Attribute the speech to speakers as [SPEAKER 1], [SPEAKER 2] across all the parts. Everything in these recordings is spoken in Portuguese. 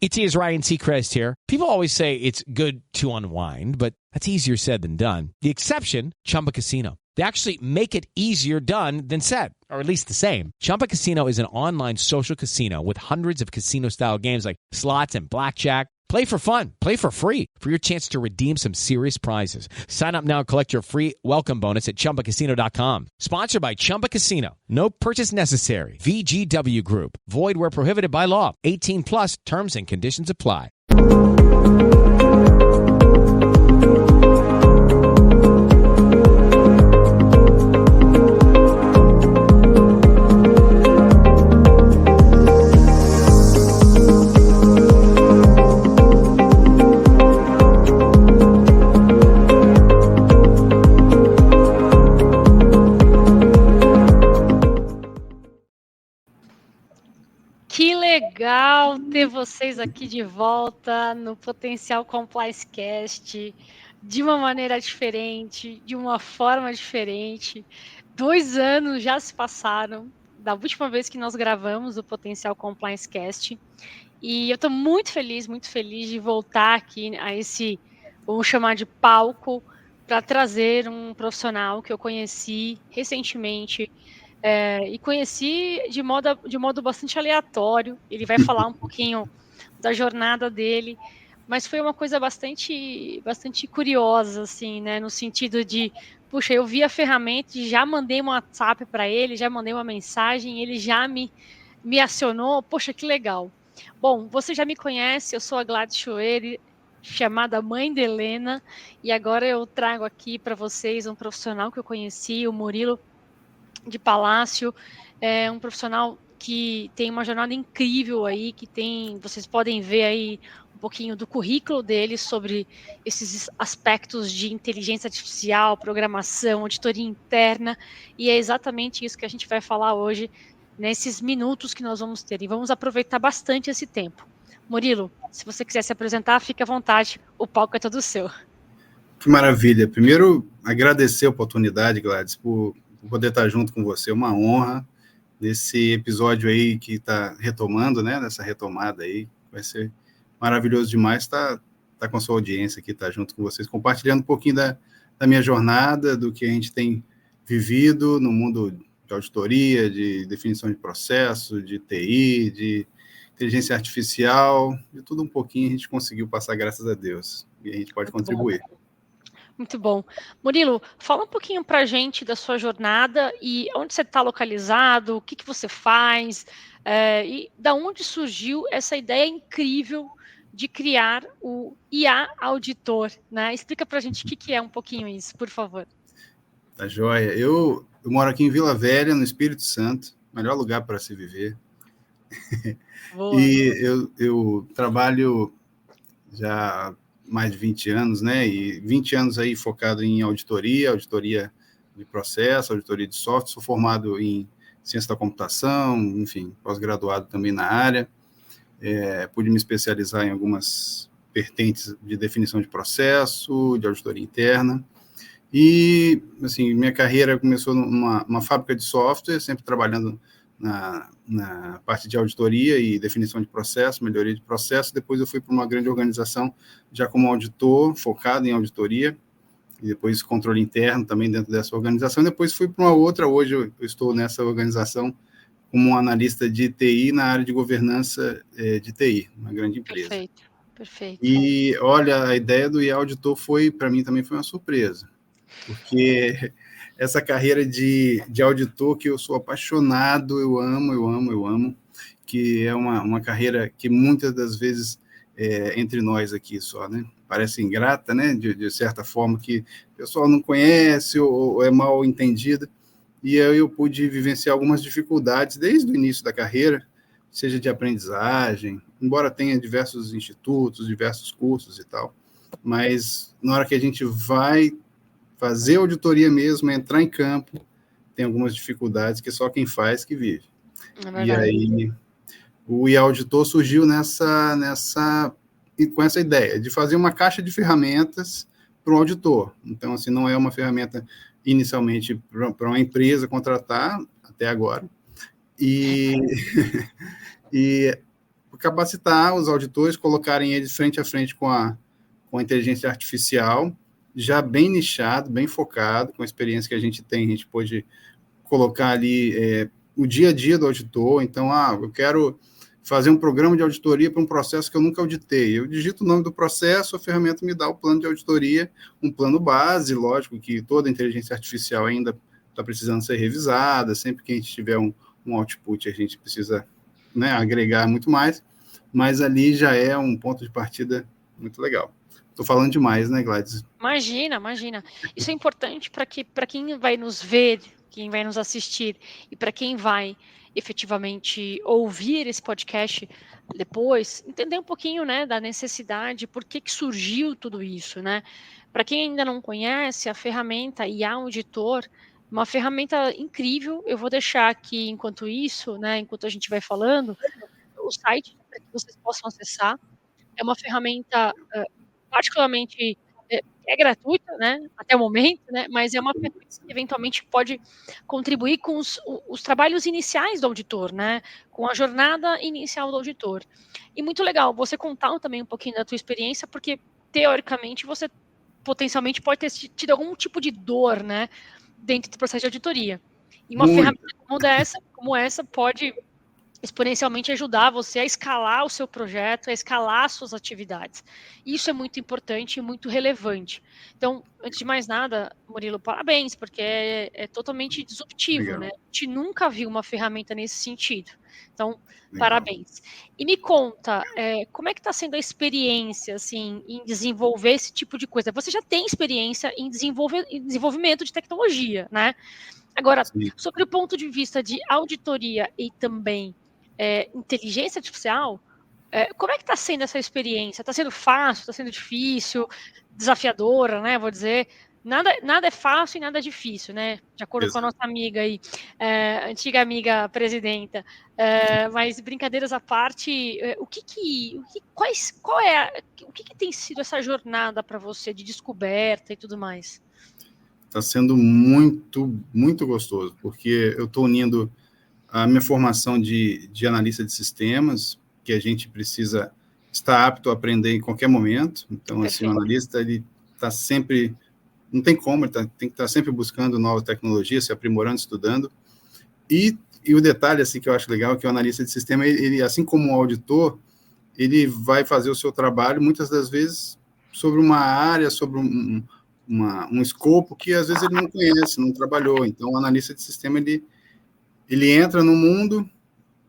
[SPEAKER 1] ET is Ryan Seacrest here. People always say it's good to unwind, but that's easier said than done. The exception, Chumba Casino. They actually make it easier done than said, or at least the same. Chumba Casino is an online social casino with hundreds of casino-style games like slots and blackjack. Play for fun. Play for free for your chance to redeem some serious prizes. Sign up now and collect your free welcome bonus at ChumbaCasino.com. Sponsored by Chumba Casino. No purchase necessary. VGW Group. Void where prohibited by law. 18 plus terms and conditions apply.
[SPEAKER 2] Legal ter vocês aqui de volta no Potencial Compliance Cast, de uma maneira diferente, de uma forma diferente. 2 anos já se passaram da última vez que nós gravamos o Potencial Compliance Cast, e eu estou muito feliz de voltar aqui a esse, vamos chamar de palco, para trazer um profissional que eu conheci recentemente, e conheci de modo bastante aleatório. Ele vai falar um pouquinho da jornada dele, mas foi uma coisa bastante curiosa, assim, né? No sentido de, puxa, eu vi a ferramenta e já mandei um WhatsApp para ele, já mandei uma mensagem, ele já me acionou. Poxa, que legal. Bom, você já me conhece, eu sou a Gladys Choeri, chamada Mãe de Helena, e agora eu trago aqui para vocês um profissional que eu conheci, o Murilo de Palácio, é um profissional que tem uma jornada incrível aí, vocês podem ver aí um pouquinho do currículo dele sobre esses aspectos de inteligência artificial, programação, auditoria interna, e é exatamente isso que a gente vai falar hoje, nesses minutos que nós vamos ter, e vamos aproveitar bastante esse tempo. Murilo, se você quiser se apresentar, fique à vontade, o palco é todo seu.
[SPEAKER 3] Que maravilha. Primeiro, agradecer a oportunidade, Gladys, por poder estar junto com você, uma honra nesse episódio aí que está retomando, né, nessa retomada aí, vai ser maravilhoso demais estar com a sua audiência aqui, estar junto com vocês, compartilhando um pouquinho da minha jornada, do que a gente tem vivido no mundo de auditoria, de definição de processo, de TI, de inteligência artificial, de tudo um pouquinho a gente conseguiu passar, graças a Deus, e a gente pode contribuir.
[SPEAKER 2] Muito bom. Murilo, fala um pouquinho para a gente da sua jornada e onde você está localizado, o que você faz, e da onde surgiu essa ideia incrível de criar o IA Auditor, né? Explica para a gente o que é um pouquinho isso, por favor.
[SPEAKER 3] Tá joia. Eu moro aqui em Vila Velha, no Espírito Santo, melhor lugar para se viver.
[SPEAKER 2] Boa.
[SPEAKER 3] E eu trabalho já mais de 20 anos, né, e 20 anos aí focado em auditoria de processo, auditoria de software, sou formado em ciência da computação, enfim, pós-graduado também na área, pude me especializar em algumas vertentes de definição de processo, de auditoria interna, e, assim, minha carreira começou numa fábrica de software, sempre trabalhando na parte de auditoria e definição de processo, melhoria de processo. Depois eu fui para uma grande organização, já como auditor, focado em auditoria, e depois controle interno também dentro dessa organização. Depois fui para uma outra, hoje eu estou nessa organização como um analista de TI na área de governança de TI, uma grande empresa.
[SPEAKER 2] Perfeito.
[SPEAKER 3] E, olha, a ideia do IA Auditor para mim também foi uma surpresa, porque essa carreira de auditor que eu sou apaixonado, eu amo, que é uma carreira que muitas das vezes entre nós aqui só, né? Parece ingrata, né? De certa forma, que o pessoal não conhece ou é mal entendida. E eu pude vivenciar algumas dificuldades desde o início da carreira, seja de aprendizagem, embora tenha diversos institutos, diversos cursos e tal, mas na hora que a gente vai fazer auditoria mesmo, entrar em campo, tem algumas dificuldades que só quem faz que vive. E aí, o IA Auditor surgiu com essa ideia de fazer uma caixa de ferramentas para o auditor. Então, assim, não é uma ferramenta inicialmente para uma empresa contratar, até agora, e capacitar os auditores, colocarem eles frente a frente com a inteligência artificial, já bem nichado, bem focado, com a experiência que a gente tem, a gente pôde colocar ali o dia a dia do auditor. Então, eu quero fazer um programa de auditoria para um processo que eu nunca auditei. Eu digito o nome do processo, a ferramenta me dá o plano de auditoria, um plano base, lógico que toda inteligência artificial ainda está precisando ser revisada, sempre que a gente tiver um output, a gente precisa, né, agregar muito mais, mas ali já é um ponto de partida muito legal. Estou falando demais, né, Gladys?
[SPEAKER 2] Imagina. Isso é importante para quem vai nos ver, quem vai nos assistir e para quem vai efetivamente ouvir esse podcast depois, entender um pouquinho, né, da necessidade, por que surgiu tudo isso, né? Para quem ainda não conhece, a ferramenta IA Auditor, uma ferramenta incrível. Eu vou deixar aqui, enquanto isso, né, enquanto a gente vai falando, o site para que vocês possam acessar. É uma ferramenta particularmente é gratuita, né, até o momento, né, mas é uma ferramenta que eventualmente pode contribuir com os trabalhos iniciais do auditor, né, com a jornada inicial do auditor. E muito legal você contar também um pouquinho da tua experiência, porque teoricamente você potencialmente pode ter tido algum tipo de dor, né, dentro do processo de auditoria. E uma ferramenta como essa pode exponencialmente ajudar você a escalar o seu projeto, a escalar suas atividades. Isso é muito importante e muito relevante. Então, antes de mais nada, Murilo, parabéns, porque é totalmente disruptivo,
[SPEAKER 3] Legal.
[SPEAKER 2] né? A gente nunca viu uma ferramenta nesse sentido. Então,
[SPEAKER 3] Legal.
[SPEAKER 2] Parabéns. E me conta, como é que está sendo a experiência, assim, em desenvolver esse tipo de coisa? Você já tem experiência em desenvolvimento de tecnologia, né? Agora,
[SPEAKER 3] Sim.
[SPEAKER 2] sobre o ponto de vista de auditoria e também inteligência artificial, como é que está sendo essa experiência? Está sendo fácil? Está sendo difícil? Desafiadora, né? Vou dizer. Nada é fácil e nada é difícil, né? De acordo com a nossa amiga aí, antiga amiga presidenta. Mas brincadeiras à parte, o que tem sido essa jornada para você de descoberta e tudo mais?
[SPEAKER 3] Está sendo muito, muito gostoso, porque eu estou unindo a minha formação de analista de sistemas, que a gente precisa estar apto a aprender em qualquer momento. Então, assim, o analista, ele está sempre, não tem como, ele tem que estar sempre buscando nova tecnologia, se aprimorando, estudando. E o detalhe, assim, que eu acho legal, é que o analista de sistema, ele, assim como o auditor, ele vai fazer o seu trabalho, muitas das vezes, sobre uma área, sobre um escopo que, às vezes, ele não conhece, não trabalhou. Então, o analista de sistema, ele entra no mundo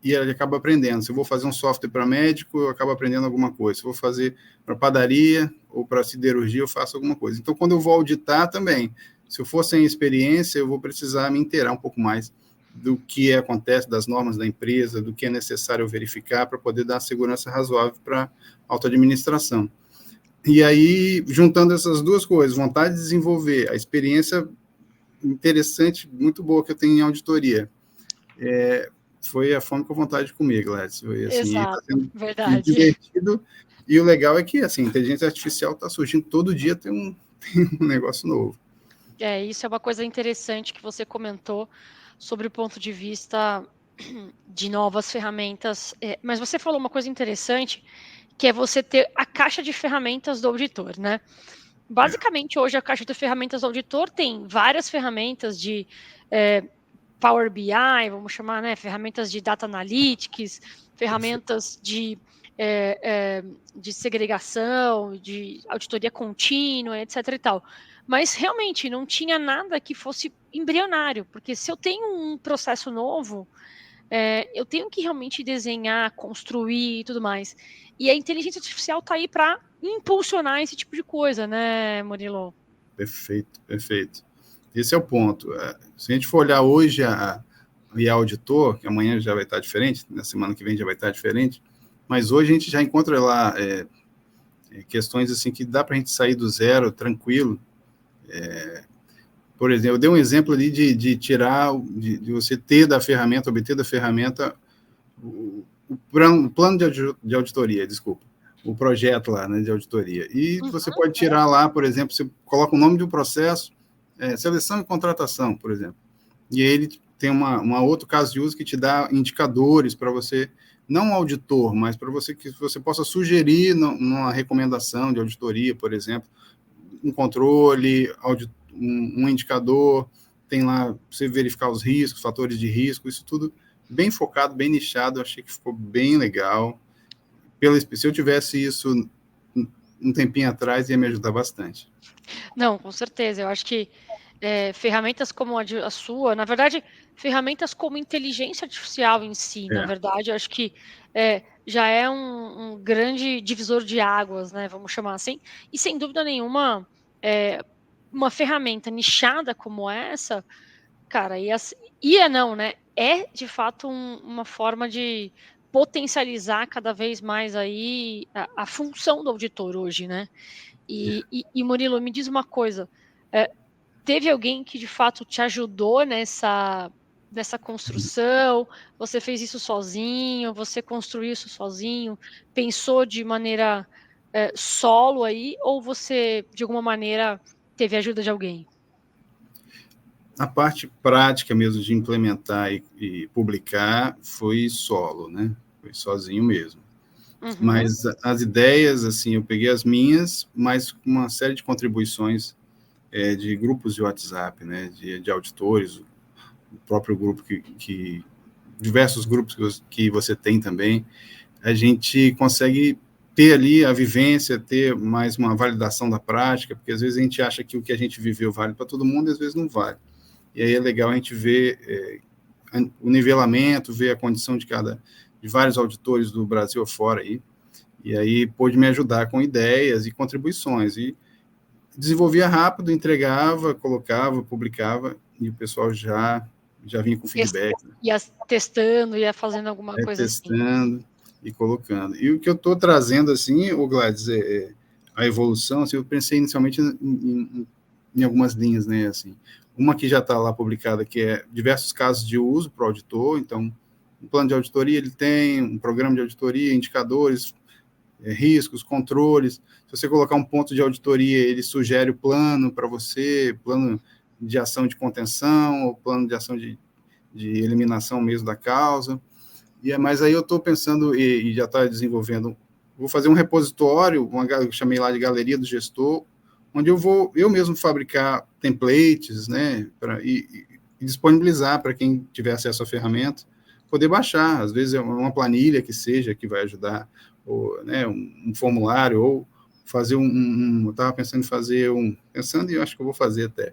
[SPEAKER 3] e ele acaba aprendendo. Se eu vou fazer um software para médico, eu acabo aprendendo alguma coisa. Se eu vou fazer para padaria ou para siderurgia, eu faço alguma coisa. Então, quando eu vou auditar também, se eu for sem experiência, eu vou precisar me inteirar um pouco mais do que acontece, das normas da empresa, do que é necessário verificar para poder dar segurança razoável para a autoadministração. E aí, juntando essas duas coisas, vontade de desenvolver, a experiência interessante, muito boa que eu tenho em auditoria, foi a fome com vontade de comer, Gladys. Foi assim,
[SPEAKER 2] exato,
[SPEAKER 3] tá sendo
[SPEAKER 2] verdade.
[SPEAKER 3] Divertido. E o legal é que, assim, a inteligência artificial está surgindo todo dia, tem um negócio novo.
[SPEAKER 2] Isso é uma coisa interessante que você comentou sobre o ponto de vista de novas ferramentas. Mas você falou uma coisa interessante, que é você ter a caixa de ferramentas do auditor, né? Basicamente, hoje a caixa de ferramentas do auditor tem várias ferramentas de Power BI, vamos chamar, né? Ferramentas de Data Analytics, ferramentas de segregação, de auditoria contínua, etc. e tal. Mas realmente não tinha nada que fosse embrionário, porque se eu tenho um processo novo, eu tenho que realmente desenhar, construir e tudo mais. E a inteligência artificial está aí para impulsionar esse tipo de coisa, né, Murilo?
[SPEAKER 3] Perfeito, perfeito. Esse é o ponto. Se a gente for olhar hoje a IA Auditor, que amanhã já vai estar diferente, na semana que vem já vai estar diferente, mas hoje a gente já encontra lá questões assim que dá para a gente sair do zero tranquilo. Por exemplo, eu dei um exemplo ali de tirar, de você ter da ferramenta, obter da ferramenta o plano de auditoria, desculpa, o projeto lá, né, de auditoria. E você pode tirar lá, por exemplo, você coloca o nome de um processo, seleção e contratação, por exemplo. E aí ele tem uma outro caso de uso que te dá indicadores para você não auditor, mas para você que você possa sugerir numa recomendação de auditoria, por exemplo, um controle, um indicador, tem lá você verificar os riscos, fatores de risco, isso tudo bem focado, bem nichado, eu achei que ficou bem legal. Se eu tivesse isso um tempinho atrás, ia me ajudar bastante.
[SPEAKER 2] Não, com certeza. Eu acho que ferramentas como a sua, na verdade, ferramentas como inteligência artificial em si, na verdade, eu acho que já é um grande divisor de águas, né? Vamos chamar assim. E sem dúvida nenhuma, uma ferramenta nichada como essa, cara, não, né? É de fato uma forma de potencializar cada vez mais aí a função do auditor hoje, né? E Murilo, me diz uma coisa. Teve alguém que de fato te ajudou nessa construção? Você fez isso sozinho? Você construiu isso sozinho? Pensou de maneira solo aí? Ou você, de alguma maneira, teve ajuda de alguém?
[SPEAKER 3] A parte prática mesmo de implementar e publicar foi solo, né? Foi sozinho mesmo.
[SPEAKER 2] Uhum.
[SPEAKER 3] Mas as ideias, assim, eu peguei as minhas, mas com uma série de contribuições de grupos de WhatsApp, né? De auditores, o próprio grupo diversos grupos que você tem também, a gente consegue ter ali a vivência, ter mais uma validação da prática, porque às vezes a gente acha que o que a gente viveu vale para todo mundo e às vezes não vale. E aí é legal a gente ver o nivelamento, ver a condição de vários auditores do Brasil afora aí, e aí pôde me ajudar com ideias e contribuições, e desenvolvia rápido, entregava, colocava, publicava, e o pessoal já vinha com feedback.
[SPEAKER 2] Ia testando, ia fazendo alguma coisa
[SPEAKER 3] testando assim. E colocando. E o que eu estou trazendo, assim, o Gladys, a evolução, assim, eu pensei inicialmente em algumas linhas, né, assim, uma que já está lá publicada, que é diversos casos de uso para o auditor, então, um plano de auditoria, ele tem um programa de auditoria, indicadores, riscos, controles, se você colocar um ponto de auditoria, ele sugere o plano para você, plano de ação de contenção, ou plano de ação de eliminação mesmo da causa, mas aí eu estou pensando, e já está desenvolvendo, vou fazer um repositório, eu chamei lá de Galeria do Gestor, onde eu vou eu mesmo fabricar templates, né, e disponibilizar para quem tiver acesso à ferramenta, poder baixar, às vezes é uma planilha que seja, que vai ajudar, ou, né, um formulário, ou fazer eu estava pensando em fazer pensando e eu acho que eu vou fazer até,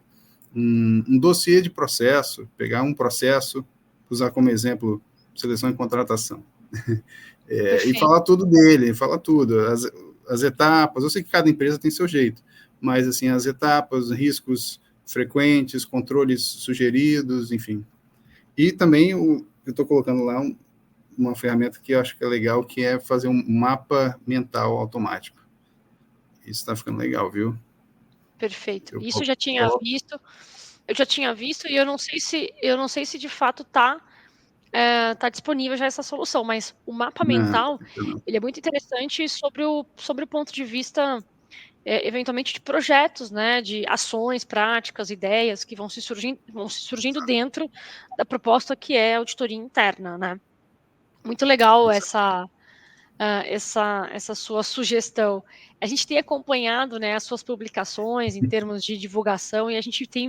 [SPEAKER 3] um dossiê de processo, pegar um processo, usar como exemplo seleção e contratação, e falar tudo dele, falar tudo, as etapas, eu sei que cada empresa tem seu jeito, mas assim, as etapas, riscos frequentes, controles sugeridos, enfim. E também eu estou colocando lá uma ferramenta que eu acho que é legal, que é fazer um mapa mental automático. Isso está ficando legal, viu?
[SPEAKER 2] Perfeito. Isso eu já tinha visto, e eu não sei se de fato tá disponível já essa solução, mas o mapa mental, ele é muito interessante sobre o ponto de vista, eventualmente, de projetos, né, de ações, práticas, ideias que vão se surgindo dentro da proposta que é a auditoria interna, né? Muito legal essa sua sugestão. A gente tem acompanhado, né, as suas publicações em termos de divulgação, e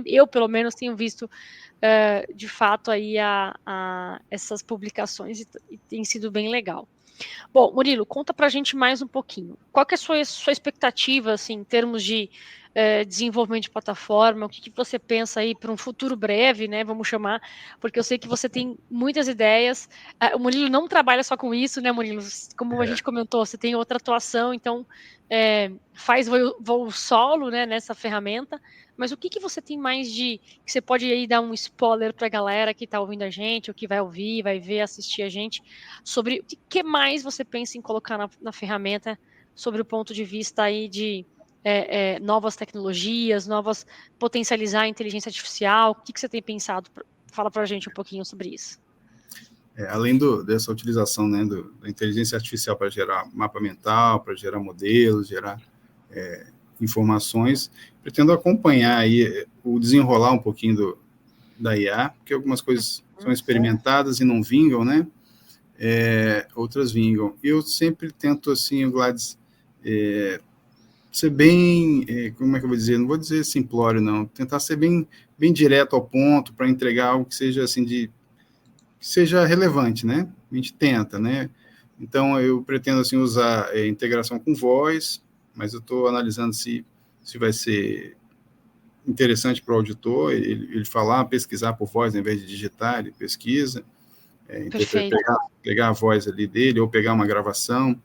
[SPEAKER 2] eu pelo menos tenho visto de fato aí essas publicações, e tem sido bem legal. Bom, Murilo, conta pra gente mais um pouquinho. Qual que é a sua expectativa, assim, em termos de desenvolvimento de plataforma? O que você pensa aí para um futuro breve, né? Vamos chamar, porque eu sei que você tem muitas ideias. O Murilo não trabalha só com isso, né, Murilo? Como a gente comentou, você tem outra atuação, então faz voo solo, né, nessa ferramenta. Mas o que você tem mais que você pode aí dar um spoiler para a galera que está ouvindo a gente, ou que vai ouvir, vai ver, assistir a gente, sobre o que mais você pensa em colocar na ferramenta, sobre o ponto de vista aí de novas tecnologias, potencializar a inteligência artificial? O que você tem pensado? Fala para a gente um pouquinho sobre isso.
[SPEAKER 3] Além dessa utilização, né, da inteligência artificial para gerar mapa mental, para gerar modelos, gerar informações, pretendo acompanhar aí o desenrolar um pouquinho da IA, porque algumas coisas são experimentadas e não vingam, né? outras vingam. Eu sempre tento, assim, Gladys, ser bem, como é que eu vou dizer? Não vou dizer simplório, não. Tentar ser bem, bem direto ao ponto para entregar algo que seja, assim, que seja relevante, né? A gente tenta, né? Então, eu pretendo, assim, usar integração com voz, mas eu estou analisando se vai ser interessante para o auditor ele falar, pesquisar por voz, ao invés de digitar, ele pesquisa,
[SPEAKER 2] Perfeito.
[SPEAKER 3] pegar a voz ali dele, ou pegar uma gravação,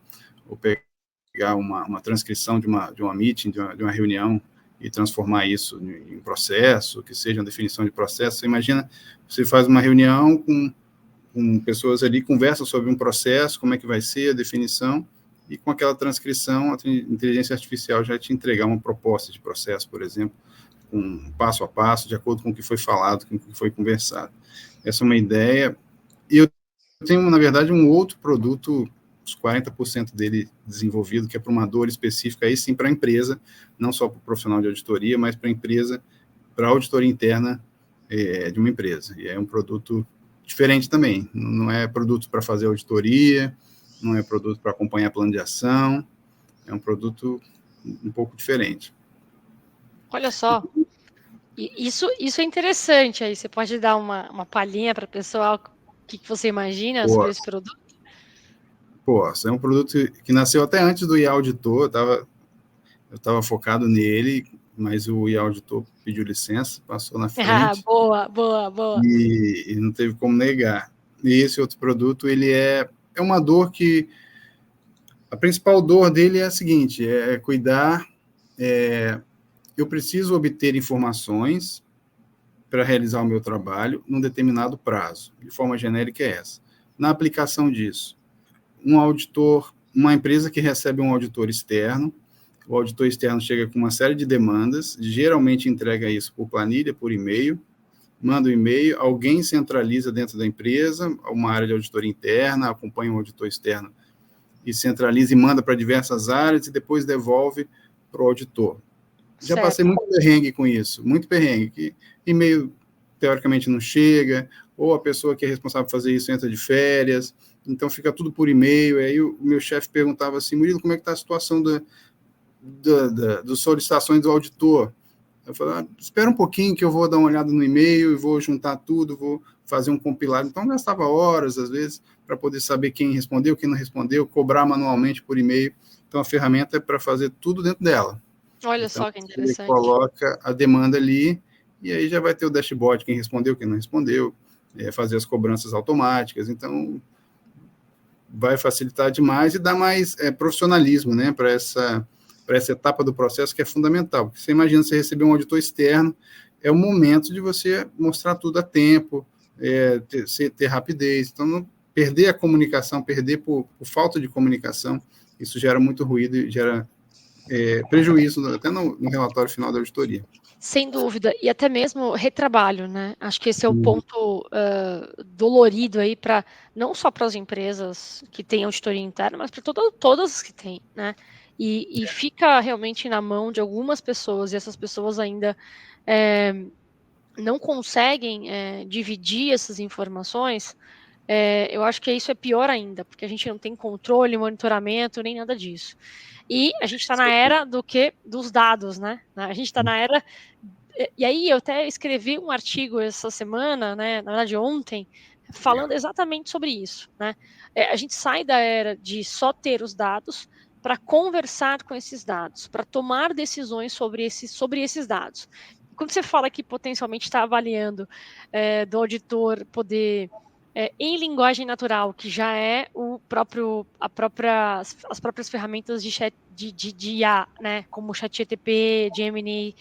[SPEAKER 3] ou pegar uma transcrição de uma meeting, de uma reunião, e transformar isso em um processo, que seja uma definição de processo. Você imagina, você faz uma reunião com pessoas ali, conversa sobre um processo, como é que vai ser a definição, e com aquela transcrição, a inteligência artificial já te entregar uma proposta de processo, por exemplo, um passo a passo, de acordo com o que foi falado, com o que foi conversado. Essa é uma ideia. E eu tenho, na verdade, um outro produto, os 40% dele desenvolvido, que é para uma dor específica, aí sim para a empresa, não só para o profissional de auditoria, mas para a empresa, para a auditoria interna de uma empresa. E é um produto diferente também. Não é produto para fazer auditoria, não é produto para acompanhar plano de ação, é um produto um pouco diferente.
[SPEAKER 2] Olha só, isso é interessante aí. Você pode dar uma palhinha para o pessoal o que você imagina sobre esse produto?
[SPEAKER 3] É um produto que nasceu até antes do IA Auditor, eu estava focado nele, mas o IA Auditor pediu licença, passou na frente.
[SPEAKER 2] Boa.
[SPEAKER 3] E não teve como negar. E esse outro produto, ele é uma dor que... A principal dor dele é a seguinte, é cuidar... eu preciso obter informações para realizar o meu trabalho num determinado prazo. De forma genérica é essa. Na aplicação disso, um auditor, uma empresa que recebe um auditor externo, o auditor externo chega com uma série de demandas, geralmente entrega isso por planilha, por e-mail, manda o e-mail, alguém centraliza dentro da empresa, uma área de auditoria interna, acompanha um auditor externo e centraliza e manda para diversas áreas e depois devolve para o auditor. Já passei muito perrengue com isso, muito perrengue, que e-mail teoricamente não chega, ou a pessoa que é responsável por fazer isso entra de férias, então fica tudo por e-mail. Aí o meu chefe perguntava assim, Murilo, como é que está a situação das solicitações do auditor? Eu falei, espera um pouquinho que eu vou dar uma olhada no e-mail e vou juntar tudo, vou fazer um compilado. Então, eu gastava horas, às vezes, para poder saber quem respondeu, quem não respondeu, cobrar manualmente por e-mail. Então, a ferramenta é para fazer tudo dentro dela.
[SPEAKER 2] Olha
[SPEAKER 3] então,
[SPEAKER 2] só que interessante.
[SPEAKER 3] Você coloca a demanda ali e aí já vai ter o dashboard, quem respondeu, quem não respondeu, fazer as cobranças automáticas. Então, vai facilitar demais e dar mais profissionalismo, né, para essa etapa do processo, que é fundamental. Porque você imagina, você receber um auditor externo, é o momento de você mostrar tudo a tempo, ter rapidez. Então, não perder a comunicação, perder por falta de comunicação, isso gera muito ruído e gera prejuízo até no relatório final da auditoria.
[SPEAKER 2] Sem dúvida, e até mesmo retrabalho, né? Acho que esse é o ponto dolorido aí, não só para as empresas que têm auditoria interna, mas para todas as que têm, né? E fica realmente na mão de algumas pessoas, e essas pessoas ainda não conseguem dividir essas informações. Eu acho que isso é pior ainda, porque a gente não tem controle, monitoramento, nem nada disso. E a gente está na era dos dados, né? A gente está na era... E aí eu até escrevi um artigo essa semana, né? Na verdade ontem, falando exatamente sobre isso, né? A gente sai da era de só ter os dados para conversar com esses dados, para tomar decisões sobre esses dados. Quando você fala que potencialmente está avaliando do auditor poder... em linguagem natural, que já é as próprias ferramentas de chat de IA, né, como o ChatGPT, Gemini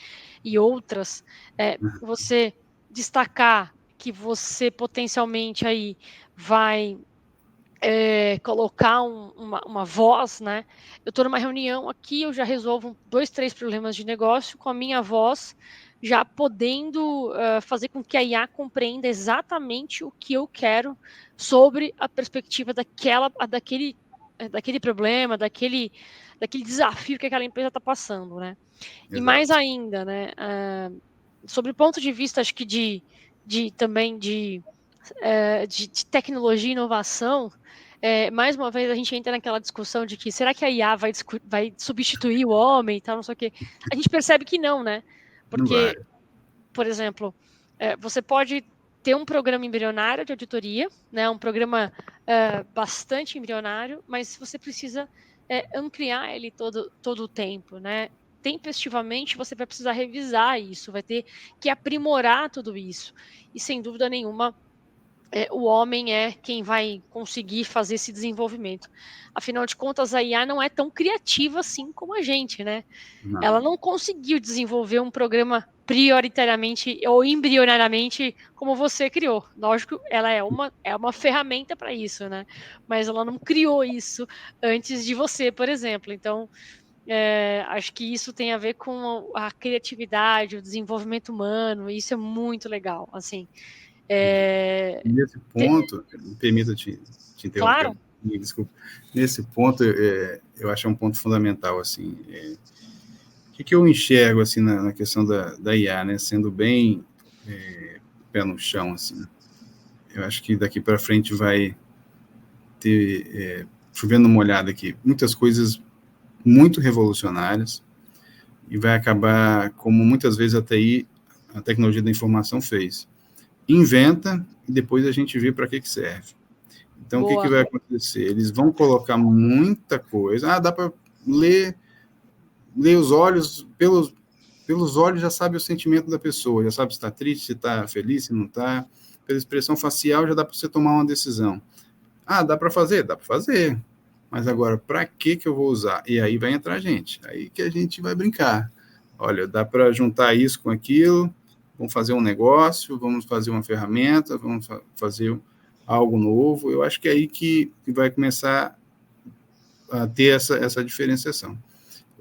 [SPEAKER 2] e outras, você destacar que você potencialmente aí vai colocar uma voz, né? Eu estou numa reunião aqui, eu já resolvo 2, 3 problemas de negócio com a minha voz, já podendo fazer com que a IA compreenda exatamente o que eu quero sobre a perspectiva daquele problema, daquele desafio que aquela empresa está passando, né? Exato. E mais ainda, né? Sobre o ponto de vista, acho que também de tecnologia e inovação, mais uma vez a gente entra naquela discussão de que será que a IA vai substituir o homem e tal, não sei o quê. A gente percebe que não, né?
[SPEAKER 3] Não vai.
[SPEAKER 2] Porque, por exemplo, você pode ter um programa embrionário de auditoria, né? Um programa bastante embrionário, mas você precisa ampliar ele todo o tempo, né? Tempestivamente você vai precisar revisar isso, vai ter que aprimorar tudo isso. E sem dúvida nenhuma, o homem é quem vai conseguir fazer esse desenvolvimento. Afinal de contas, a IA não é tão criativa assim como a gente, né?
[SPEAKER 3] Não.
[SPEAKER 2] Ela não conseguiu desenvolver um programa prioritariamente ou embrionariamente como você criou. Lógico, ela é uma ferramenta para isso, né? Mas ela não criou isso antes de você, por exemplo. Então, acho que isso tem a ver com a criatividade, o desenvolvimento humano, e isso é muito legal, assim.
[SPEAKER 3] Nesse ponto, me permita te interromper,
[SPEAKER 2] Claro.
[SPEAKER 3] desculpa. Nesse ponto, eu acho um ponto fundamental, assim, o que eu enxergo, assim, na questão da IA, né, sendo bem pé no chão, assim, eu acho que daqui para frente vai ter, chovendo uma olhada aqui, muitas coisas muito revolucionárias, e vai acabar, como muitas vezes a TI, a tecnologia da informação fez, inventa e depois a gente vê para que serve. Então,
[SPEAKER 2] Boa.
[SPEAKER 3] o que vai acontecer? Eles vão colocar muita coisa. Dá para ler os olhos, pelos olhos já sabe o sentimento da pessoa, já sabe se está triste, se está feliz, se não está. Pela expressão facial já dá para você tomar uma decisão. Dá para fazer? Dá para fazer. Mas agora, para que eu vou usar? E aí vai entrar a gente. Aí que a gente vai brincar. Olha, dá para juntar isso com aquilo, vamos fazer um negócio, vamos fazer uma ferramenta, vamos fazer algo novo. Eu acho que é aí que vai começar a ter essa diferenciação.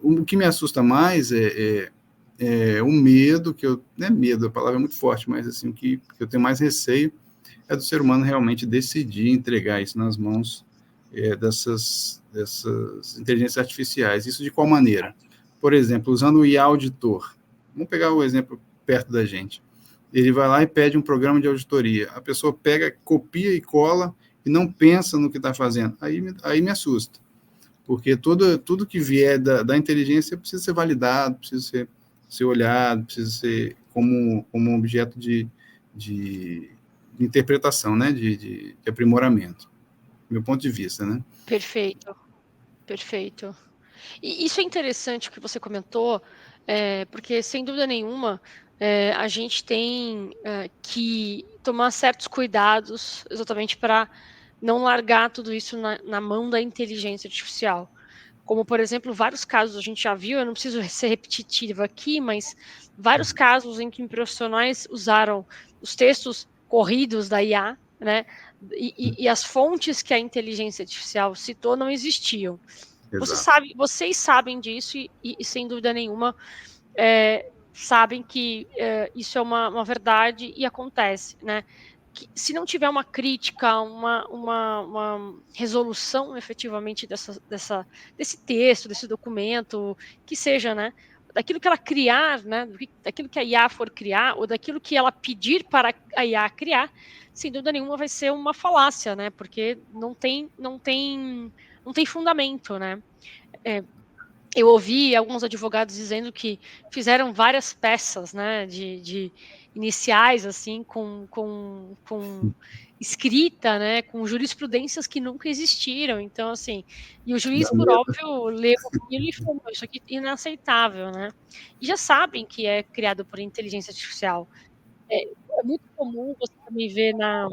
[SPEAKER 3] O que me assusta mais é o medo, não é medo, a palavra é muito forte, mas assim, o que eu tenho mais receio é do ser humano realmente decidir entregar isso nas mãos dessas inteligências artificiais. Isso de qual maneira? Por exemplo, usando o IA Auditor. Vamos pegar o exemplo perto da gente. Ele vai lá e pede um programa de auditoria. A pessoa pega, copia e cola e não pensa no que está fazendo. Aí me assusta. Porque tudo que vier da inteligência precisa ser validado, precisa ser olhado, precisa ser como um objeto de interpretação, né? De aprimoramento. Meu ponto de vista, né?
[SPEAKER 2] Perfeito. E isso é interessante o que você comentou, porque, sem dúvida nenhuma, a gente tem que tomar certos cuidados exatamente para não largar tudo isso na mão da inteligência artificial. Como, por exemplo, vários casos a gente já viu, eu não preciso ser repetitiva aqui, mas vários casos em que profissionais usaram os textos corridos da IA, né? E as fontes que a inteligência artificial citou não existiam. Vocês sabem disso e sem dúvida nenhuma, sabem que isso é uma verdade e acontece, né? Que, se não tiver uma crítica, uma resolução efetivamente desse texto, desse documento, que seja, né? Daquilo que ela criar, né? Daquilo que a IA for criar, ou daquilo que ela pedir para a IA criar, sem dúvida nenhuma vai ser uma falácia, né? Porque não tem fundamento, né? Eu ouvi alguns advogados dizendo que fizeram várias peças, né, de iniciais, assim, com escrita, né, com jurisprudências que nunca existiram. Então, assim, e o juiz, por óbvio, leu aquilo e falou, isso aqui é inaceitável, né? E já sabem que é criado por inteligência artificial. É muito comum você também ver na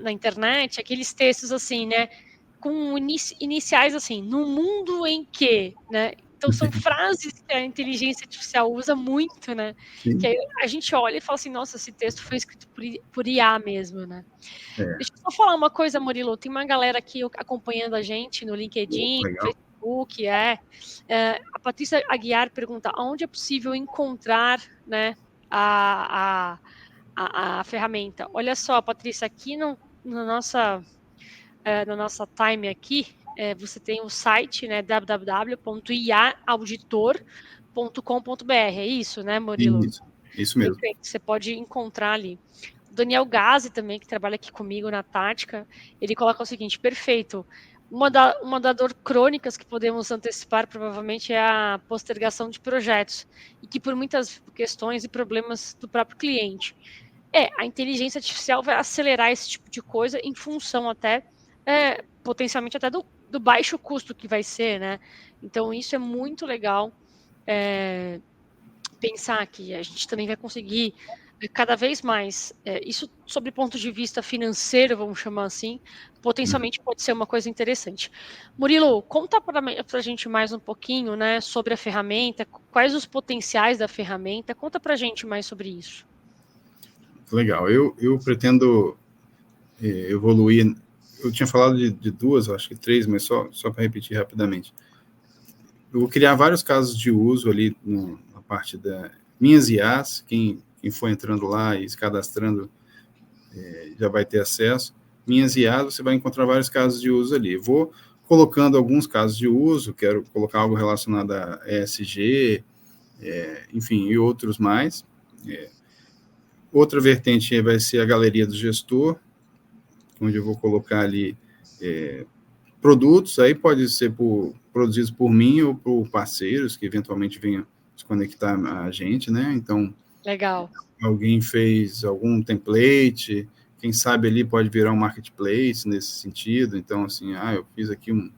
[SPEAKER 2] internet aqueles textos assim, né, com iniciais assim, no mundo em que, né? Então são frases que a inteligência artificial usa muito, né?
[SPEAKER 3] Sim.
[SPEAKER 2] Que aí a gente olha e fala assim, nossa, esse texto foi escrito por IA mesmo, né? Deixa eu só falar uma coisa, Murilo, tem uma galera aqui acompanhando a gente no LinkedIn, no Facebook, a Patrícia Aguiar pergunta, onde é possível encontrar, né, a ferramenta? Olha só, Patrícia, aqui no nossa time aqui, você tem o site, né, www.iaauditor.com.br, é isso, né, Murilo?
[SPEAKER 3] Isso mesmo.
[SPEAKER 2] Perfeito. Você pode encontrar ali. Daniel Gazzi também, que trabalha aqui comigo na Tática, ele coloca o seguinte: perfeito. Uma das dor crônicas que podemos antecipar provavelmente é a postergação de projetos, e que por muitas questões e problemas do próprio cliente. A inteligência artificial vai acelerar esse tipo de coisa em função até, potencialmente até do baixo custo que vai ser, né? Então isso é muito legal, pensar que a gente também vai conseguir cada vez mais, isso sob ponto de vista financeiro, vamos chamar assim, potencialmente pode ser uma coisa interessante. Murilo, conta para a gente mais um pouquinho, né, sobre a ferramenta, quais os potenciais da ferramenta, conta para a gente mais sobre isso.
[SPEAKER 3] Legal, eu pretendo evoluir, eu tinha falado de duas, acho que três, mas só para repetir rapidamente. Eu vou criar vários casos de uso ali na parte da minhas IAs, quem for entrando lá e se cadastrando já vai ter acesso. Minhas IAs, você vai encontrar vários casos de uso ali. Vou colocando alguns casos de uso, quero colocar algo relacionado a ESG, enfim, e outros mais. Outra vertente vai ser a galeria do gestor, onde eu vou colocar ali produtos, aí pode ser produzidos por mim ou por parceiros que eventualmente venham se conectar a gente, né? Então,
[SPEAKER 2] legal.
[SPEAKER 3] Alguém fez algum template, quem sabe ali pode virar um marketplace nesse sentido. Então, assim, eu fiz aqui um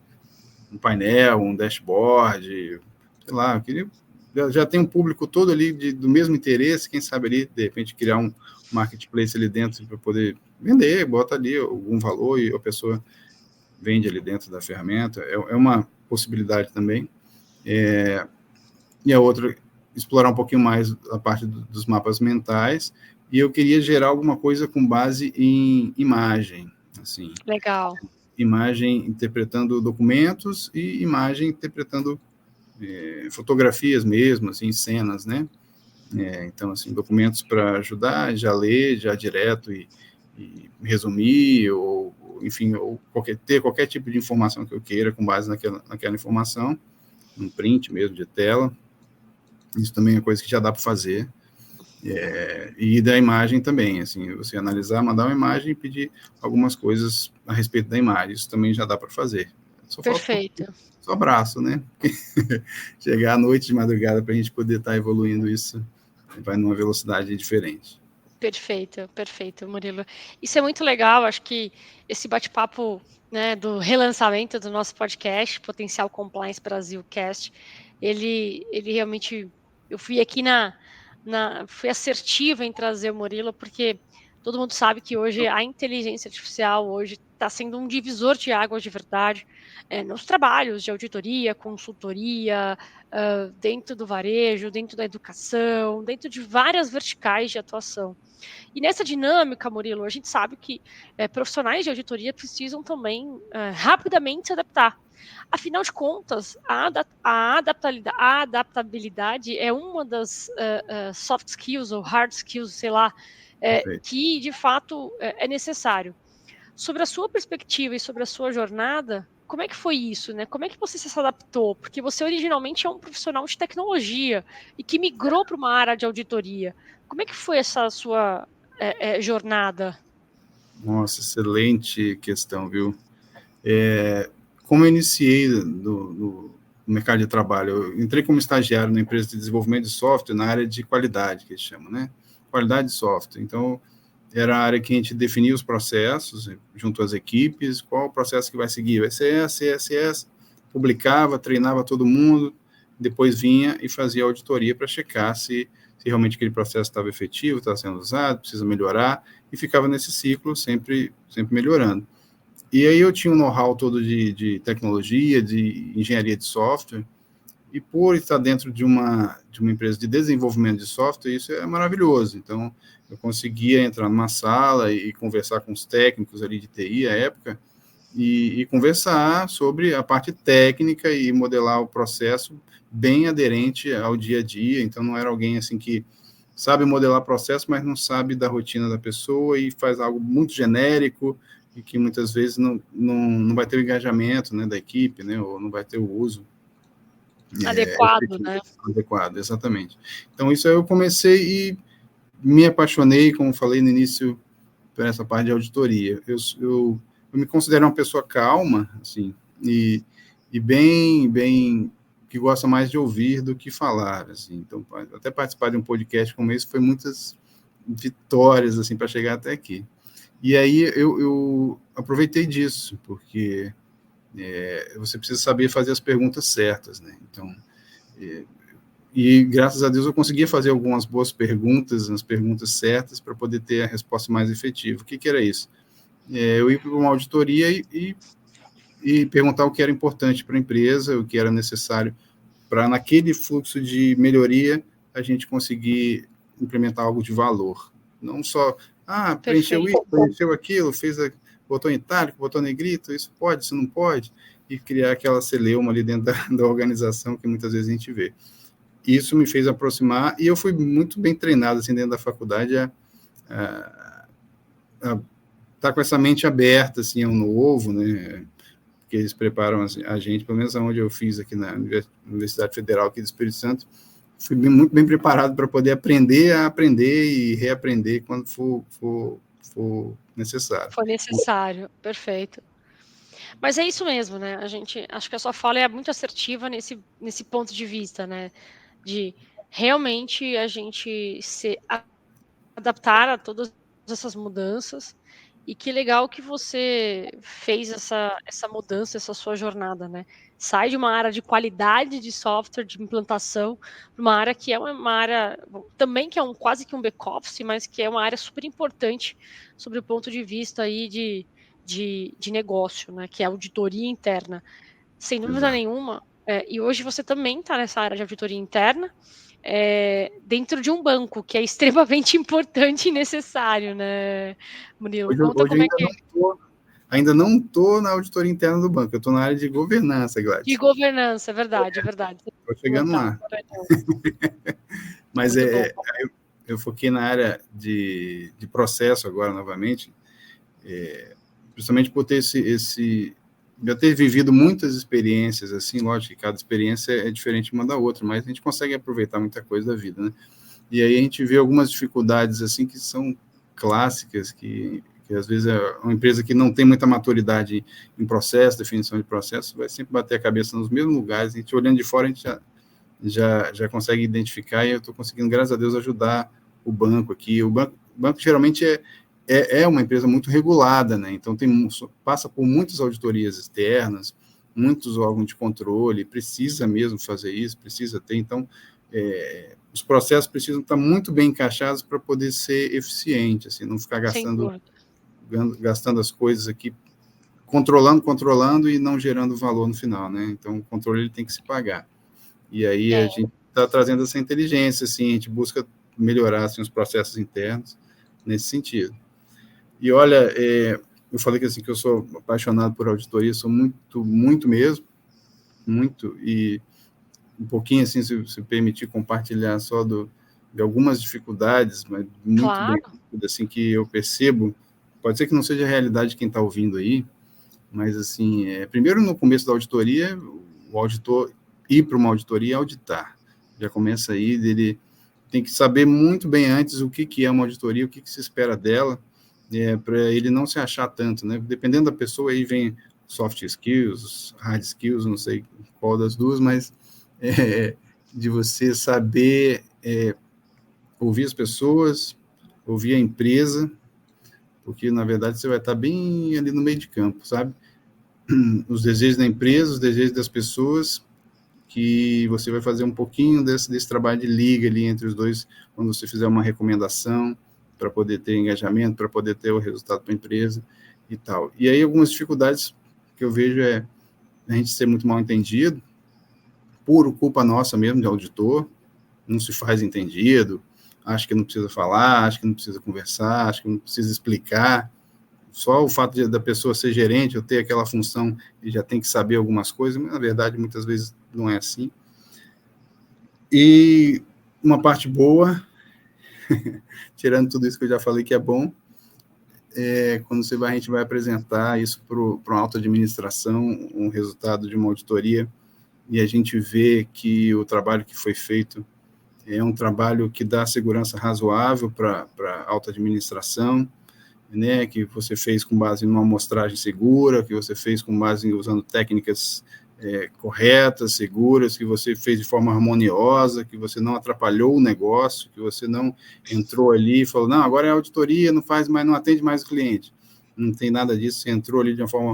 [SPEAKER 3] painel, um dashboard, sei lá, eu queria, já tem um público todo ali do mesmo interesse, quem sabe ali, de repente, criar um marketplace ali dentro para poder vender, bota ali algum valor e a pessoa vende ali dentro da ferramenta, é uma possibilidade também. E a outra, explorar um pouquinho mais a parte dos mapas mentais, e eu queria gerar alguma coisa com base em imagem, assim.
[SPEAKER 2] Legal.
[SPEAKER 3] Imagem interpretando documentos e imagem interpretando fotografias mesmo, assim, cenas, né? Então, assim, documentos para ajudar, já ler, já direto e resumir, ou enfim, ou ter qualquer tipo de informação que eu queira com base naquela informação, um print mesmo de tela. Isso também é coisa que já dá para fazer. E da imagem também, assim, você analisar, mandar uma imagem e pedir algumas coisas a respeito da imagem, isso também já dá para fazer.
[SPEAKER 2] Perfeito.
[SPEAKER 3] Só braço, né? Chegar à noite de madrugada para a gente poder estar evoluindo isso, vai numa velocidade diferente.
[SPEAKER 2] Perfeito, Murilo. Isso é muito legal, acho que esse bate-papo, né, do relançamento do nosso podcast, Potencial Compliance Brasil Cast, ele realmente, eu fui aqui fui assertiva em trazer o Murilo, porque todo mundo sabe que hoje a inteligência artificial hoje está sendo um divisor de águas de verdade, nos trabalhos de auditoria, consultoria, dentro do varejo, dentro da educação, dentro de várias verticais de atuação. E nessa dinâmica, Murilo, a gente sabe que profissionais de auditoria precisam também rapidamente se adaptar. Afinal de contas, a adaptabilidade é uma das soft skills ou hard skills, sei lá, que de fato é necessário. Sobre a sua perspectiva e sobre a sua jornada, como é que foi isso, né? Como é que você se adaptou? Porque você originalmente é um profissional de tecnologia e que migrou para uma área de auditoria. Como é que foi essa sua jornada?
[SPEAKER 3] Nossa, excelente questão, viu? Como eu iniciei no mercado de trabalho, eu entrei como estagiário na empresa de desenvolvimento de software na área de qualidade, que eles chamam, né? Qualidade de software. Então, era a área que a gente definia os processos junto às equipes, qual o processo que vai seguir, vai ser esse, publicava, treinava todo mundo, depois vinha e fazia auditoria para checar se realmente aquele processo estava efetivo, estava sendo usado, precisa melhorar, e ficava nesse ciclo sempre melhorando. E aí eu tinha um know-how todo de tecnologia, de engenharia de software, e por estar dentro de uma empresa de desenvolvimento de software, isso é maravilhoso. Então, eu conseguia entrar numa sala e conversar com os técnicos ali de TI à época, e conversar sobre a parte técnica e modelar o processo bem aderente ao dia a dia. Então, não era alguém assim que sabe modelar processo, mas não sabe da rotina da pessoa e faz algo muito genérico e que muitas vezes não vai ter o engajamento, né, da equipe, né, ou não vai ter o uso
[SPEAKER 2] adequado, né?
[SPEAKER 3] Adequado, exatamente. Então, isso aí eu comecei e me apaixonei, como falei no início, por essa parte de auditoria. Eu me considero uma pessoa calma, assim, e bem que gosta mais de ouvir do que falar, assim. Então, até participar de um podcast como esse foi muitas vitórias, assim, para chegar até aqui. E aí eu aproveitei disso, porque você precisa saber fazer as perguntas certas, né? Então, e graças a Deus eu conseguia fazer algumas boas perguntas, as perguntas certas, para poder ter a resposta mais efetiva. O que era isso? Eu ia para uma auditoria e perguntar o que era importante para a empresa, o que era necessário para, naquele fluxo de melhoria, a gente conseguir implementar algo de valor. Não só, preencheu isso, preencheu aquilo, botou em itálico, botou negrito, isso pode, isso não pode, e criar aquela celeuma ali dentro da organização que muitas vezes a gente vê. Isso me fez aproximar, e eu fui muito bem treinado assim, dentro da faculdade a estar com essa mente aberta assim, ao novo, né? Que eles preparam a gente, pelo menos onde eu fiz aqui na Universidade Federal aqui do Espírito Santo, fui muito bem preparado para poder aprender a aprender e reaprender quando for necessário.
[SPEAKER 2] For necessário, perfeito. Mas é isso mesmo, né? Acho que a sua fala é muito assertiva nesse ponto de vista, né? De realmente a gente se adaptar a todas essas mudanças. E que legal que você fez essa mudança, essa sua jornada, né? Sai de uma área de qualidade de software, de implantação, para uma área que é uma área também que é quase que um back-office, mas que é uma área super importante sobre o ponto de vista aí de negócio, né? Que é a auditoria interna. Sem dúvida nenhuma. E hoje você também está nessa área de auditoria interna, dentro de um banco, que é extremamente importante e necessário, né, Murilo? Conta como é que...
[SPEAKER 3] Ainda não estou na auditoria interna do banco, eu estou na área de governança, Gladys.
[SPEAKER 2] De governança, é verdade.
[SPEAKER 3] Estou chegando lá. Mas eu foquei na área de processo agora, novamente, principalmente por ter já ter vivido muitas experiências, assim, lógico que cada experiência é diferente uma da outra, mas a gente consegue aproveitar muita coisa da vida, né? E aí a gente vê algumas dificuldades, assim, que são clássicas, que às vezes é uma empresa que não tem muita maturidade em processo, definição de processo, vai sempre bater a cabeça nos mesmos lugares, a gente olhando de fora, a gente já consegue identificar, e eu estou conseguindo, graças a Deus, ajudar o banco aqui. O banco geralmente é uma empresa muito regulada, né? Então passa por muitas auditorias externas, muitos órgãos de controle, precisa mesmo fazer isso, precisa ter. Então, os processos precisam estar muito bem encaixados para poder ser eficiente, assim, não ficar gastando as coisas aqui, controlando e não gerando valor no final, né? Então, o controle ele tem que se pagar. E aí a gente está trazendo essa inteligência, assim, a gente busca melhorar assim, os processos internos nesse sentido. E olha, eu falei que eu sou apaixonado por auditoria, sou muito mesmo, muito, e um pouquinho, assim, se permitir compartilhar só de algumas dificuldades, mas muito bem, assim, que eu percebo, pode ser que não seja a realidade de quem está ouvindo aí, mas, assim, primeiro, no começo da auditoria, o auditor ir para uma auditoria e auditar, já começa aí, ele tem que saber muito bem antes o que é uma auditoria, o que se espera dela, para ele não se achar tanto, né? Dependendo da pessoa, aí vem soft skills, hard skills, não sei qual das duas, mas de você saber ouvir as pessoas, ouvir a empresa, porque, na verdade, você vai estar bem ali no meio de campo, sabe? Os desejos da empresa, os desejos das pessoas, que você vai fazer um pouquinho desse trabalho de liga ali entre os dois, quando você fizer uma recomendação, para poder ter engajamento, para poder ter o resultado para a empresa e tal. E aí algumas dificuldades que eu vejo a gente ser muito mal entendido, por culpa nossa mesmo, de auditor, não se faz entendido, acha que não precisa falar, acha que não precisa conversar, acha que não precisa explicar. Só o fato da pessoa ser gerente, ou ter aquela função, e já tem que saber algumas coisas, mas, na verdade, muitas vezes não é assim. E uma parte boa, tirando tudo isso que eu já falei que é bom, quando a gente vai apresentar isso para uma alta administração, um resultado de uma auditoria, e a gente vê que o trabalho que foi feito é um trabalho que dá segurança razoável para a alta administração, né, que você fez com base numa amostragem segura, que você fez com base em usando técnicas corretas, seguras, que você fez de forma harmoniosa, que você não atrapalhou o negócio, que você não entrou ali e falou, não, agora é auditoria, não faz mais, não atende mais o cliente. Não tem nada disso, você entrou ali de uma forma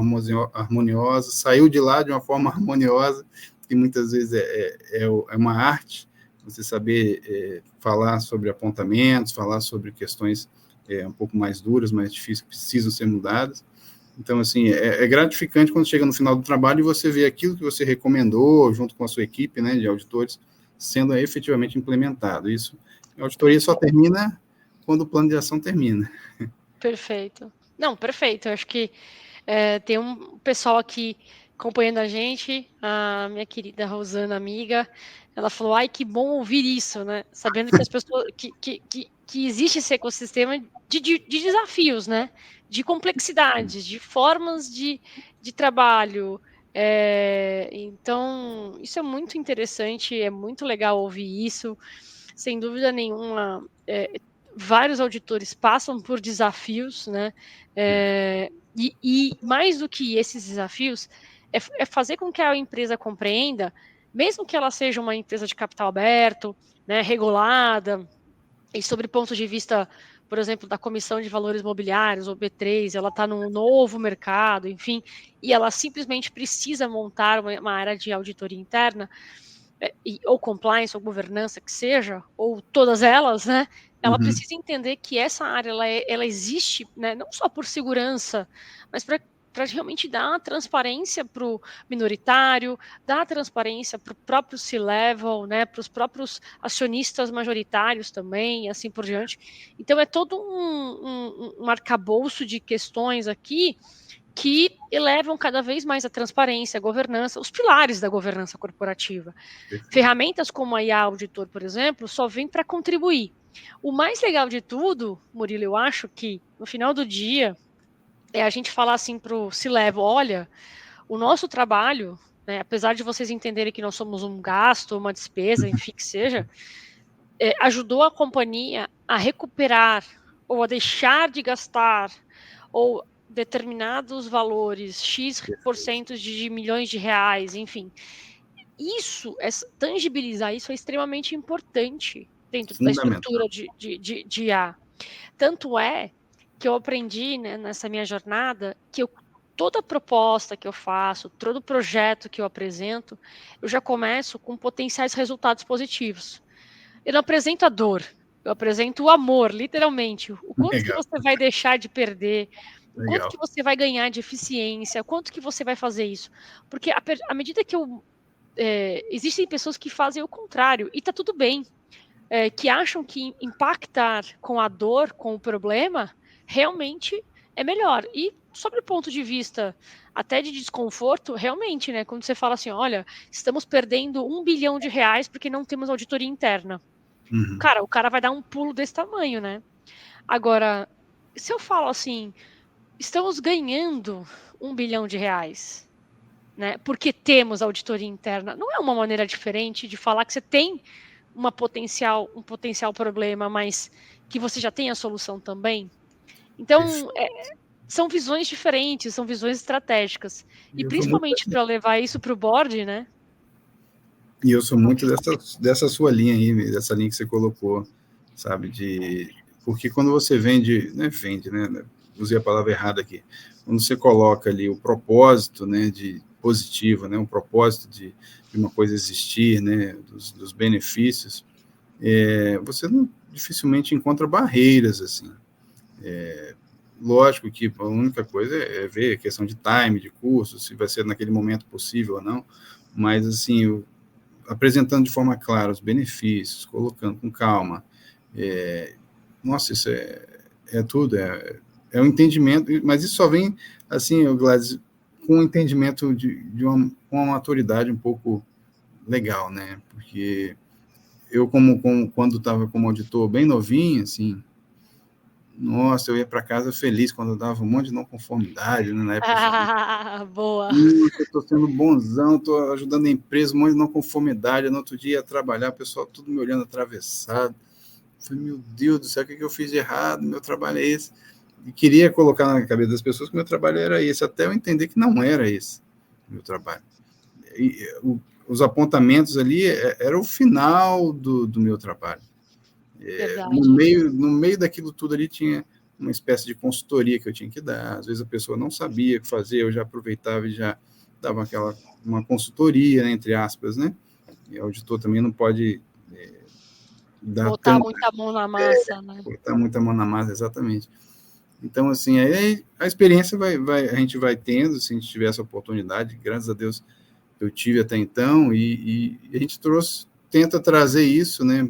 [SPEAKER 3] harmoniosa, saiu de lá de uma forma harmoniosa, que muitas vezes é uma arte, você saber falar sobre apontamentos, falar sobre questões um pouco mais duras, mais difíceis, que precisam ser mudadas. Então, assim, é gratificante quando chega no final do trabalho e você vê aquilo que você recomendou, junto com a sua equipe, né, de auditores, sendo efetivamente implementado. Isso, a auditoria só termina quando o plano de ação termina.
[SPEAKER 2] Perfeito. Não, perfeito. Eu acho que tem um pessoal aqui acompanhando a gente, a minha querida Rosana, amiga, ela falou, ai, que bom ouvir isso, né? Sabendo que as pessoas, que existe esse ecossistema de desafios, né? De complexidades, de formas de trabalho. Então, isso é muito interessante, é muito legal ouvir isso. Sem dúvida nenhuma, vários auditores passam por desafios, né? E mais do que esses desafios, é fazer com que a empresa compreenda, mesmo que ela seja uma empresa de capital aberto, né, regulada, e sobre ponto de vista, por exemplo, da Comissão de Valores Mobiliários, ou B3, ela está num novo mercado, enfim, e ela simplesmente precisa montar uma área de auditoria interna, ou compliance, ou governança, que seja, ou todas elas, né? Ela precisa entender que essa área ela existe, né, não só por segurança, mas para realmente dar transparência para o minoritário, dar transparência para o próprio C-level, né, para os próprios acionistas majoritários também, e assim por diante. Então, é todo um arcabouço de questões aqui que elevam cada vez mais a transparência, a governança, os pilares da governança corporativa. Ferramentas como a IA Auditor, por exemplo, só vêm para contribuir. O mais legal de tudo, Murilo, eu acho que no final do dia é a gente falar assim para o C-Level, olha, o nosso trabalho, né, apesar de vocês entenderem que nós somos um gasto, uma despesa, enfim, que seja, ajudou a companhia a recuperar ou a deixar de gastar ou determinados valores, X% de milhões de reais, enfim. Isso, tangibilizar isso é extremamente importante dentro da estrutura de IA. Tanto é que eu aprendi, né, nessa minha jornada que toda proposta que eu faço, todo projeto que eu apresento, eu já começo com potenciais resultados positivos. Eu não apresento a dor, eu apresento o amor, literalmente. O quanto que você vai deixar de perder, o quanto que você vai ganhar de eficiência, o quanto que você vai fazer isso. Porque à medida que existem pessoas que fazem o contrário, e tá tudo bem, que acham que impactar com a dor, com o problema, realmente é melhor. E sobre o ponto de vista até de desconforto, realmente, né? Quando você fala assim, olha, estamos perdendo R$1 bilhão porque não temos auditoria interna. Cara, o cara vai dar um pulo desse tamanho, né? Agora, se eu falo assim, estamos ganhando R$1 bilhão, né? Porque temos auditoria interna, não é uma maneira diferente de falar que você tem um potencial problema, mas que você já tem a solução também? Então, são visões diferentes, são visões estratégicas. E principalmente para levar isso para o board, né?
[SPEAKER 3] E eu sou muito dessa sua linha aí, dessa linha que você colocou, sabe? Porque quando você vende, né? Usei a palavra errada aqui. Quando você coloca ali o propósito, né? Positivo, né? Um propósito de uma coisa existir, né? Dos benefícios, você dificilmente encontra barreiras, assim. Lógico que a única coisa é ver a questão de time, de curso, se vai ser naquele momento possível ou não, mas, assim, apresentando de forma clara os benefícios, colocando com calma. Nossa, isso é tudo, é um entendimento, mas isso só vem, assim, Gladys, com um entendimento de uma maturidade um pouco legal, né? Porque eu, quando estava como auditor bem novinho, assim, nossa, eu ia para casa feliz quando eu dava um monte de não conformidade, né, na época.
[SPEAKER 2] Boa!
[SPEAKER 3] Eu estou sendo bonzão, estou ajudando a empresa, um monte de não conformidade. No outro dia ia trabalhar, o pessoal tudo me olhando atravessado. Eu falei, meu Deus do céu, o que eu fiz de errado? Meu trabalho é esse. e queria colocar na cabeça das pessoas que o meu trabalho era esse, até eu entender que não era esse o meu trabalho. Os apontamentos ali era o final do meu trabalho. No meio daquilo tudo ali tinha uma espécie de consultoria que eu tinha que dar. Às vezes a pessoa não sabia o que fazer, eu já aproveitava e já dava uma consultoria, né, entre aspas, né? E o auditor também não pode
[SPEAKER 2] botar muita mão na massa, né?
[SPEAKER 3] Botar muita mão na massa, exatamente. Então, assim, aí a experiência a gente vai tendo, se a gente tiver essa oportunidade, graças a Deus eu tive até então, e a gente tenta trazer isso, né,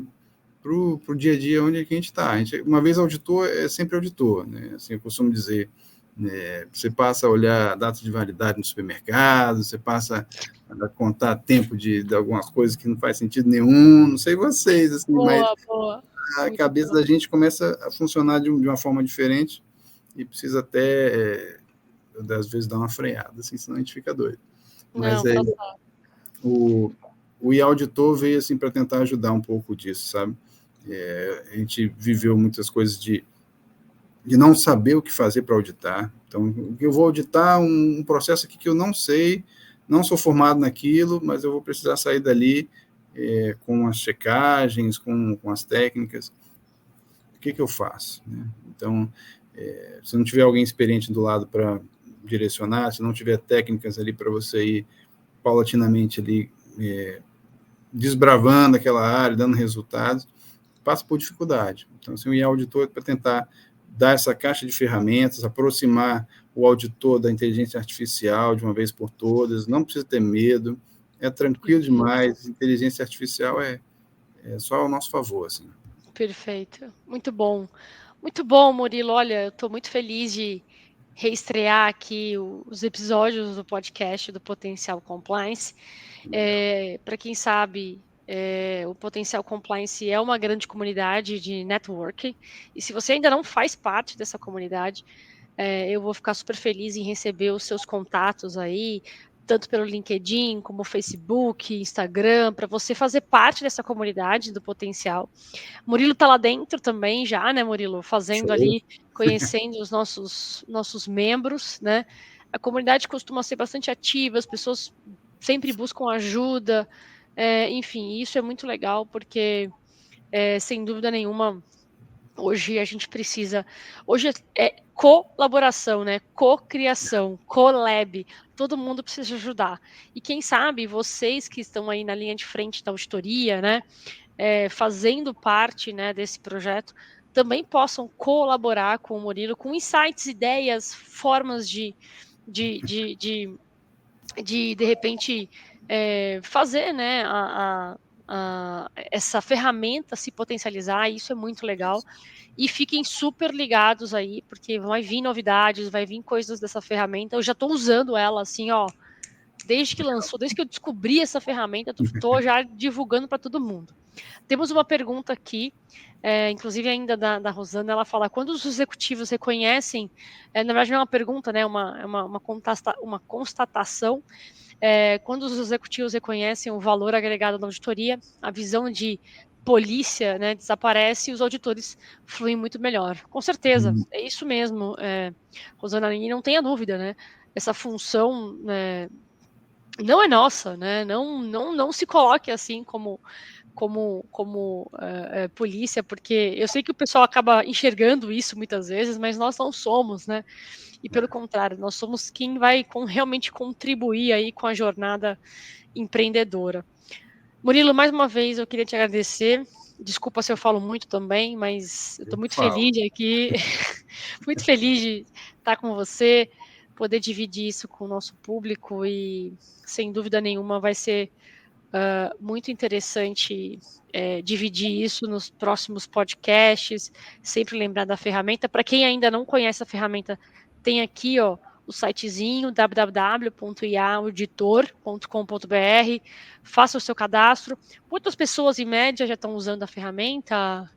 [SPEAKER 3] para o dia a dia onde a gente está. Uma vez auditor, é sempre auditor, né? Assim, eu costumo dizer, você passa a olhar a data de validade no supermercado, você passa a contar tempo de algumas coisas que não faz sentido nenhum, não sei vocês, assim, mas a cabeça da gente começa a funcionar de uma forma diferente e precisa até, às vezes, dar uma freada, assim, senão a gente fica doido. Mas o e-auditor veio assim, para tentar ajudar um pouco disso, sabe? A gente viveu muitas coisas de não saber o que fazer para auditar. Então, eu vou auditar um processo aqui que eu não sei, não sou formado naquilo, mas eu vou precisar sair dali com as checagens, com as técnicas. O que eu faço? Né? Então, se não tiver alguém experiente do lado para direcionar, se não tiver técnicas ali para você ir paulatinamente ali desbravando aquela área, dando resultados, passa por dificuldade. Então, assim, o e-auditor é para tentar dar essa caixa de ferramentas, aproximar o auditor da inteligência artificial de uma vez por todas, não precisa ter medo, é tranquilo demais, inteligência artificial é só ao nosso favor, assim.
[SPEAKER 2] Perfeito, muito bom, Murilo, olha, eu estou muito feliz de reestrear aqui os episódios do podcast do Potencial Compliance. Para quem sabe, o Potencial Compliance é uma grande comunidade de networking, e se você ainda não faz parte dessa comunidade, eu vou ficar super feliz em receber os seus contatos aí, tanto pelo LinkedIn, como Facebook, Instagram, para você fazer parte dessa comunidade do Potencial. Murilo está lá dentro também já, né, Murilo? Fazendo ali, conhecendo os nossos membros, né? A comunidade costuma ser bastante ativa, as pessoas sempre buscam ajuda, enfim, isso é muito legal, porque, sem dúvida nenhuma, hoje a gente precisa. Hoje é colaboração, né? Co-criação, collab. Todo mundo precisa ajudar. E quem sabe vocês que estão aí na linha de frente da auditoria, né? Fazendo parte, né, desse projeto, também possam colaborar com o Murilo, com insights, ideias, formas de repente, fazer, né, essa ferramenta se potencializar, e isso é muito legal. E fiquem super ligados aí, porque vai vir novidades, vai vir coisas dessa ferramenta. Eu já estou usando ela assim, ó, desde que lançou, desde que eu descobri essa ferramenta, estou já divulgando para todo mundo. Temos uma pergunta aqui, inclusive ainda da Rosana, ela fala, quando os executivos reconhecem, na verdade não é uma pergunta, né, uma constatação, quando os executivos reconhecem o valor agregado da auditoria, a visão de polícia, né, desaparece e os auditores fluem muito melhor. Com certeza, é isso mesmo, Rosana, e não tenha dúvida, né, essa função não é nossa, né, não se coloque assim como polícia, porque eu sei que o pessoal acaba enxergando isso muitas vezes, mas nós não somos, né? E pelo contrário, nós somos quem vai realmente contribuir aí com a jornada empreendedora. Murilo, mais uma vez eu queria te agradecer. Desculpa se eu falo muito também, mas eu estou muito feliz aqui, muito feliz de estar com você, poder dividir isso com o nosso público e, sem dúvida nenhuma, vai ser muito interessante dividir isso nos próximos podcasts, sempre lembrar da ferramenta. Para quem ainda não conhece a ferramenta, tem aqui, ó, o sitezinho www.iauditor.com.br, faça o seu cadastro. Quantas pessoas, em média, já estão usando a ferramenta?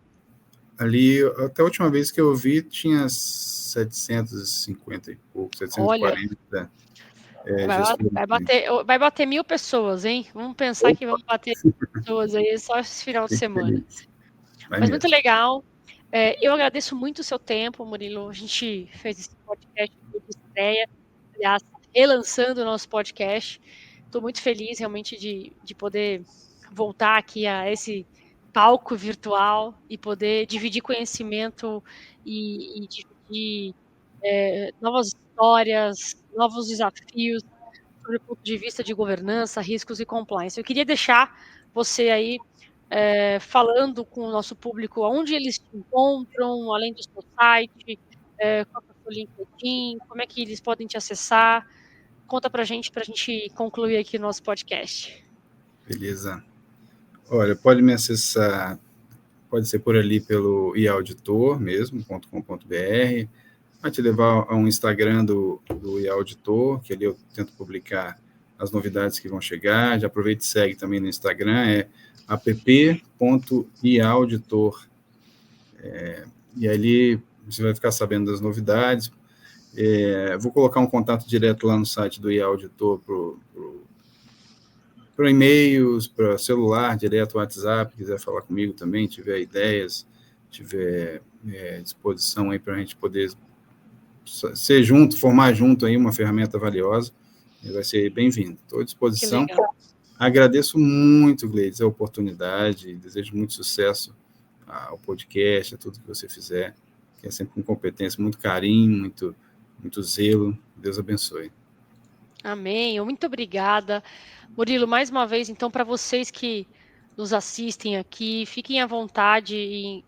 [SPEAKER 3] Ali, até a última vez que eu vi, tinha 750 e pouco, 740. Olha,
[SPEAKER 2] vai bater 1.000 pessoas, hein? Vamos pensar que vamos bater 1.000 pessoas aí só esse final de semana. Mas muito legal. Eu agradeço muito o seu tempo, Murilo. A gente fez esse podcast de estreia, aliás, relançando o nosso podcast. Estou muito feliz realmente de poder voltar aqui a esse palco virtual e poder dividir conhecimento e dividir novas histórias, novos desafios sobre o ponto de vista de governança, riscos e compliance. Eu queria deixar você aí falando com o nosso público onde eles te encontram, além do seu site, qual é o seu LinkedIn, como é que eles podem te acessar. Conta para a gente concluir aqui o nosso podcast.
[SPEAKER 3] Beleza. Olha, pode me acessar, pode ser por ali pelo iauditor mesmo.com.br, vai te levar a um Instagram do iauditor, que ali eu tento publicar as novidades que vão chegar. Já aproveita e segue também no Instagram, é app.iauditor. E ali você vai ficar sabendo das novidades. Vou colocar um contato direto lá no site do iauditor para e-mails, para celular, direto WhatsApp, quiser falar comigo também, tiver ideias, tiver disposição aí para a gente poder ser junto, formar junto aí uma ferramenta valiosa, vai ser bem-vindo. Estou à disposição. Agradeço muito, Gleides, a oportunidade, desejo muito sucesso ao podcast, a tudo que você fizer, que é sempre com competência, muito carinho, muito zelo. Deus abençoe.
[SPEAKER 2] Amém. Muito obrigada. Murilo, mais uma vez, então, para vocês que nos assistem aqui, fiquem à vontade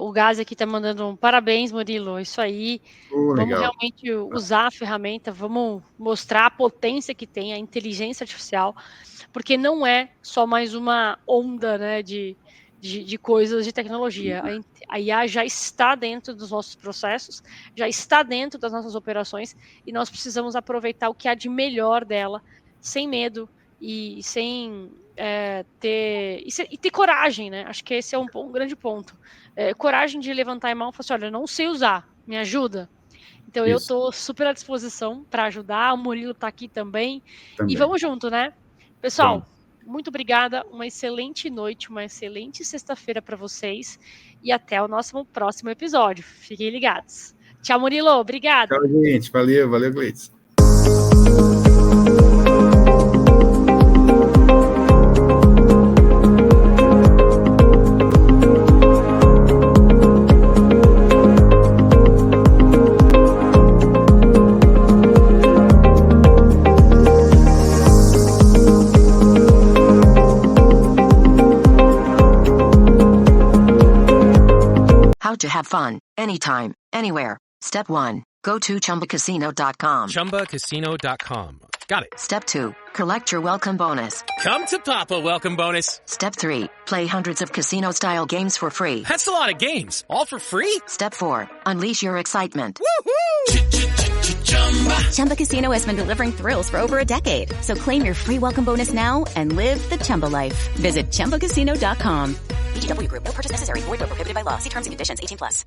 [SPEAKER 2] o Gás aqui está mandando um parabéns, Murilo, isso aí. Vamos realmente usar a ferramenta, vamos mostrar a potência que tem a inteligência artificial, porque não é só mais uma onda, né, de coisas de tecnologia. A IA já está dentro dos nossos processos, já está dentro das nossas operações, e nós precisamos aproveitar o que há de melhor dela, sem medo e sem ter coragem, né? Acho que esse é um grande ponto. Coragem de levantar a mão e falar assim, olha, eu não sei usar, me ajuda. Então eu estou super à disposição para ajudar, o Murilo está aqui também, e vamos junto, né? Pessoal, muito obrigada, uma excelente noite, uma excelente sexta-feira para vocês, e até o nosso próximo episódio. Fiquem ligados. Tchau, Murilo, obrigada.
[SPEAKER 3] Tchau, gente, valeu, Gleides.
[SPEAKER 4] To have fun, anytime, anywhere. Step 1. Go to ChumbaCasino.com.
[SPEAKER 5] ChumbaCasino.com. Got it.
[SPEAKER 4] Step 2. Collect your welcome bonus.
[SPEAKER 5] Come to Papa welcome bonus.
[SPEAKER 4] Step 3. Play hundreds of casino-style games for free.
[SPEAKER 5] That's a lot of games. All for free?
[SPEAKER 4] Step 4. Unleash your excitement.
[SPEAKER 5] Woohoo!
[SPEAKER 6] Chumba Casino has been delivering thrills for over a decade. So claim your free welcome bonus now and live the Chumba life. Visit ChumbaCasino.com.
[SPEAKER 4] VGW Group. No purchase necessary. Void where prohibited by law. See terms and conditions. 18+.